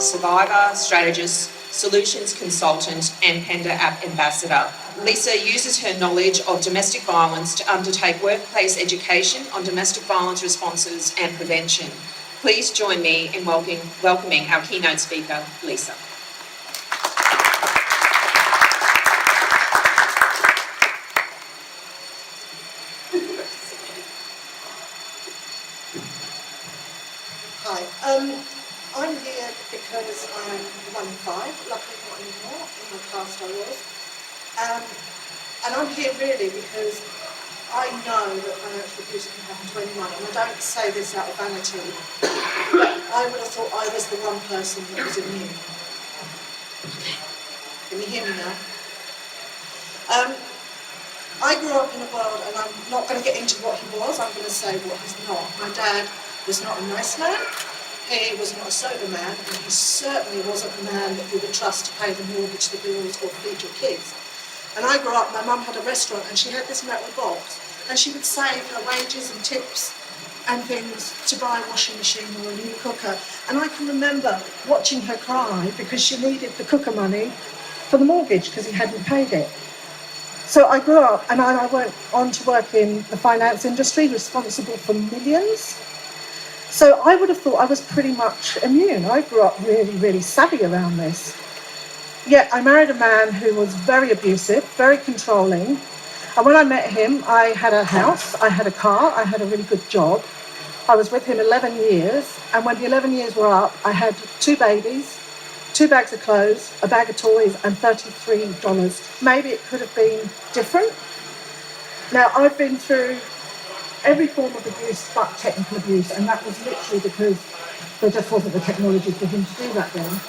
survivor, strategist, solutions consultant and Penda App Ambassador. Lisa uses her knowledge of domestic violence to undertake workplace education on domestic violence responses and prevention. Please join me in welcoming our keynote speaker, Lisa. Hi, I'm here because I'm one in five, luckily not anymore, in the past I was. And I'm here really because I know that financial abuse can happen to anyone, and I don't say this out of vanity, but I would have thought I was the one person that was immune. Can you hear me now? I grew up in a world, and I'm not going to get into what he was, I'm going to say what he's not. My dad was not a nice man, he was not a sober man, and he certainly wasn't a man that you would trust to pay the mortgage, the bills, or feed your kids. And I grew up, my mum had a restaurant, and she had this metal box, and she would save her wages and tips and things to buy a washing machine or a new cooker. And I can remember watching her cry because she needed the cooker money for the mortgage because he hadn't paid it. So I grew up, and I went on to work in the finance industry, responsible for millions. So I would have thought I was pretty much immune. I grew up really, really savvy around this. Yet I married a man who was very abusive, very controlling. And when I met him, I had a house, I had a car, I had a really good job. I was with him 11 years. And when the 11 years were up, I had 2 babies, 2 bags of clothes, a bag of toys, and $33. Maybe it could have been different. Now, I've been through every form of abuse but technical abuse, and that was literally because there just wasn't the technology for him to do that then.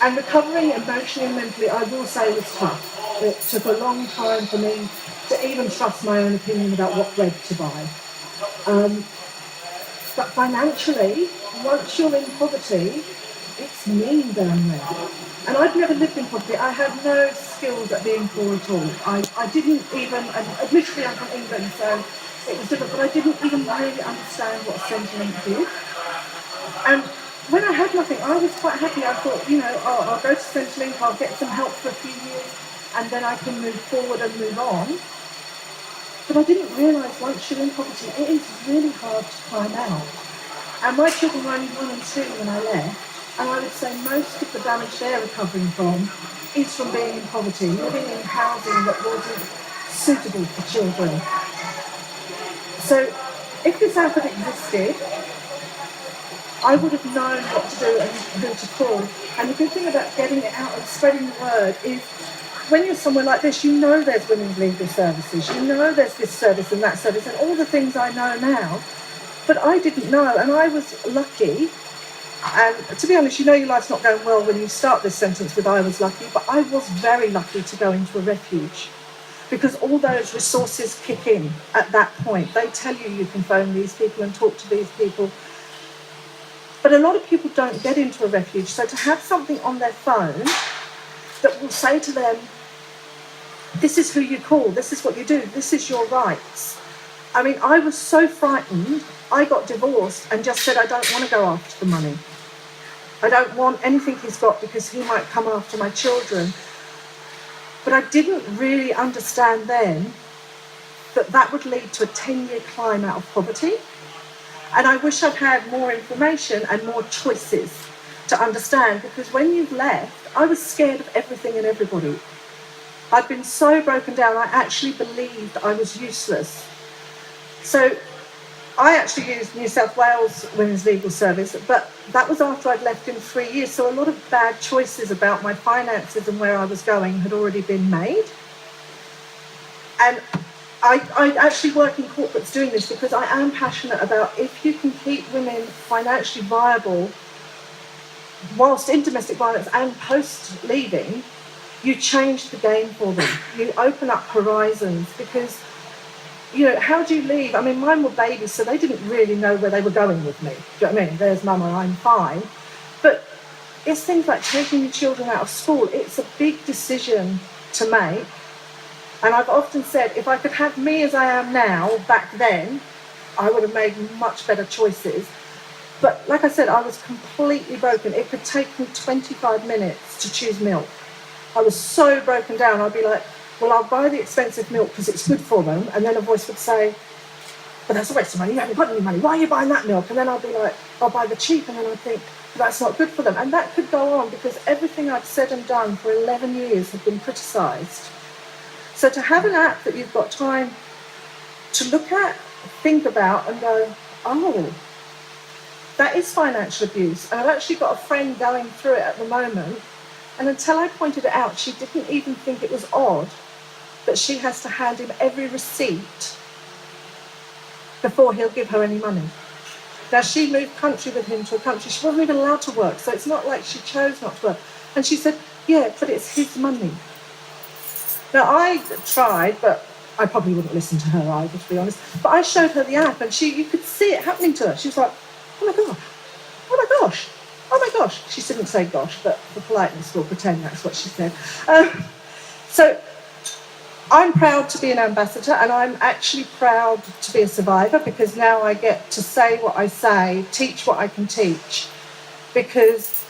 And recovering emotionally and mentally, I will say, was tough. It took a long time for me to even trust my own opinion about what bread to buy. But financially, once you're in poverty, it's mean down there. And I've never lived in poverty. I had no skills at being poor at all. I didn't even, and admittedly I'm from England, so it was different, but I didn't even really understand what Centrelink did. And when I had nothing, I was quite happy. I thought, I'll go to Centrelink, I'll get some help for a few years, and then I can move forward and move on. But I didn't realise once you're in poverty, it is really hard to climb out. And my children were only 1 and 2 when I left, and I would say most of the damage they're recovering from is from being in poverty, living in housing that wasn't suitable for children. So if this app had existed, I would have known what to do and who to call. And the good thing about getting it out and spreading the word is when you're somewhere like this, you know there's women's legal services, you know there's this service and that service and all the things I know now, but I didn't know, and I was lucky. And to be honest, your life's not going well when you start this sentence with I was lucky, but I was very lucky to go into a refuge. Because all those resources kick in at that point. They tell you can phone these people and talk to these people. But a lot of people don't get into a refuge. So to have something on their phone that will say to them, this is who you call, this is what you do, this is your rights. I mean, I was so frightened, I got divorced and just said, I don't want to go after the money. I don't want anything he's got because he might come after my children. But I didn't really understand then that that would lead to a 10-year climb out of poverty. And I wish I'd had more information and more choices to understand, because when you've left, I was scared of everything and everybody. I'd been so broken down, I actually believed I was useless. So I actually used New South Wales Women's Legal Service, but that was after I'd left in 3 years. So a lot of bad choices about my finances and where I was going had already been made. And I actually work in corporates doing this because I am passionate about if you can keep women financially viable whilst in domestic violence and post-leaving, you change the game for them. You open up horizons because how do you leave? I mean, mine were babies, so they didn't really know where they were going with me. Do you know what I mean? There's mama, I'm fine. But it's things like taking your children out of school. It's a big decision to make. And I've often said, if I could have me as I am now, back then, I would have made much better choices. But like I said, I was completely broken. It could take me 25 minutes to choose milk. I was so broken down. I'd be like, well, I'll buy the expensive milk because it's good for them. And then a voice would say, but that's a waste of money. You haven't got any money. Why are you buying that milk? And then I'll be like, I'll buy the cheap. And then I'd think, that's not good for them. And that could go on because everything I've said and done for 11 years had been criticised. So to have an app that you've got time to look at, think about and go, oh, that is financial abuse. And I've actually got a friend going through it at the moment. And until I pointed it out, she didn't even think it was odd that she has to hand him every receipt before he'll give her any money. Now, she moved country with him to a country. She wasn't even allowed to work, so it's not like she chose not to work. And she said, yeah, but it's his money. Now, I tried, but I probably wouldn't listen to her either, to be honest. But I showed her the app, and you could see it happening to her. She was like, oh my gosh, oh my gosh, oh my gosh. She didn't say gosh, but for politeness, we'll pretend that's what she said. So I'm proud to be an ambassador, and I'm actually proud to be a survivor because now I get to say what I say, teach what I can teach, because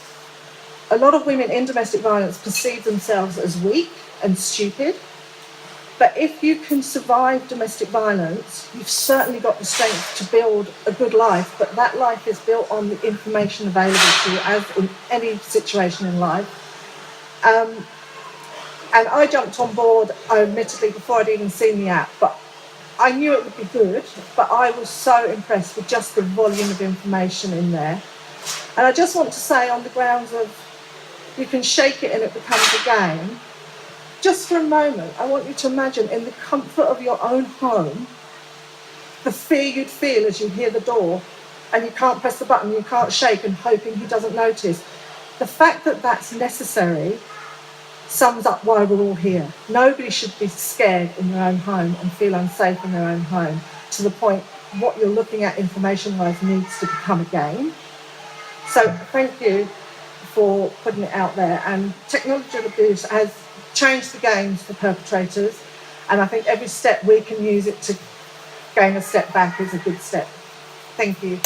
a lot of women in domestic violence perceive themselves as weak and stupid. But if you can survive domestic violence, you've certainly got the strength to build a good life, but that life is built on the information available to you, as in any situation in life. And I jumped on board, admittedly, before I'd even seen the app, but I knew it would be good, but I was so impressed with just the volume of information in there. And I just want to say, on the grounds of you can shake it and it becomes a game, just for a moment, I want you to imagine in the comfort of your own home, the fear you'd feel as you hear the door and you can't press the button, you can't shake and hoping he doesn't notice. The fact that that's necessary sums up why we're all here. Nobody should be scared in their own home and feel unsafe in their own home, to the point what you're looking at information-wise needs to become a game. So thank you for putting it out there. And technology abuse has changed the game for perpetrators, and I think every step we can use it to gain a step back is a good step. Thank you.